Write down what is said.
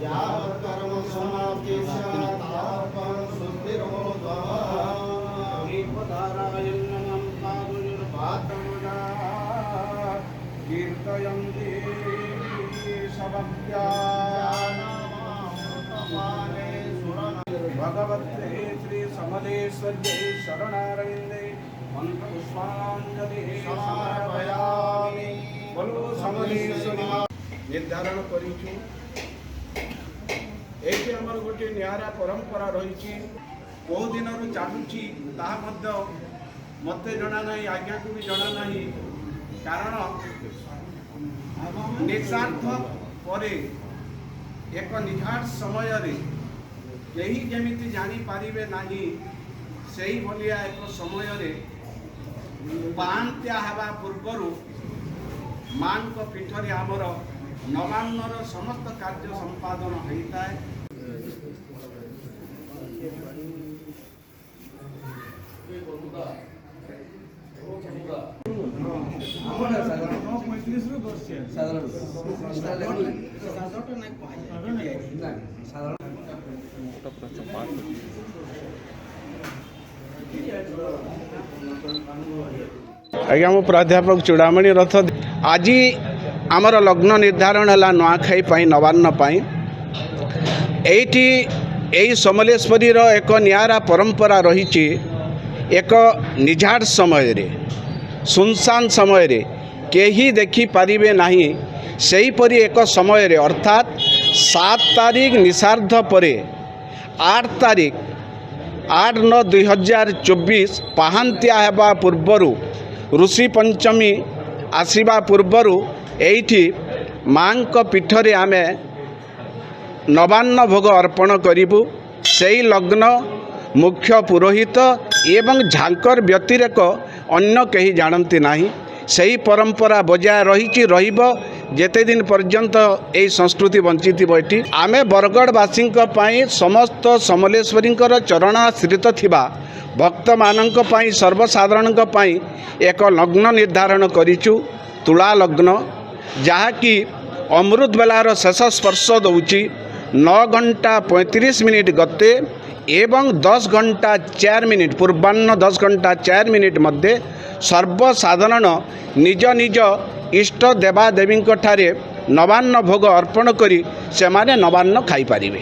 यावत्कर्म समाप्ति स्यात् तावत्त्वं सुस्थिरोऽध्वः दीपधारायन्नमं पादुर्पात्रमुदा कीर्तयन्ति शबक्त्या भगवते श्री समलेश्वर्यै शरणारविन्दे मंत्रपुष्पाञ्जलि समर्पयामि। बोलो समलेश्वरी निर्धारण करिछु। एठी हमर गोटे नियारा परंपरा रही बहु दिन चलुची मत जना ना आज्ञा को भी जना ना कारण निस्वार्थ परे एक निहार समय यही जमीती जानी पारिबे नाही सेही भलिया एक समय पांत्या हवा पूर्वर मां पीठरे आमर नवान्नर समस्त कार्य संपादन होता है। आज्ञा मो प्राध्यापक चूड़ामणि रथ आज आमर लग्न निर्धारण है नुआखाई नवान्न एठी यही समलेश्वरी एक नियारा परंपरा रही एक निझाड़ समय रे सुनसान समय रे केही देखि पारिबे नाही सेहीपरि एक समय रे अर्थात 7 तारीख निषार्ध परे 8 तारीख 8/9/2024 पाहांत्या हेबा पूर्वरु ऋषि पंचमी आसीबा पूर्वरु एठी मां पीठरे आमे नवान्न भोग अर्पण करिबु। सेही लग्न मुख्य पुरोहित एवं झांकर व्यतिरेक अन्य कहीं जानती नहीं। सही परंपरा बजाय रही जेते दिन पर्यंत यही संस्कृति वंचित ये आमे बरगढ़वासी समस्त समलेश्वरी चरणाश्रित थिबा भक्त मानक पई सर्वसाधारण एक लग्न निर्धारण करिचु तुला लग्न जहाँकि अमृत बेलार शेष स्पर्श दौची 9:35 गते एवं 10:04 पूर्वाह्न 10:04 मध्य सर्वसाधारण निज निज इष्ट देवादेवी ठारे नवान्न भोग अर्पण करी से माने नवान्न खाई पारिबे।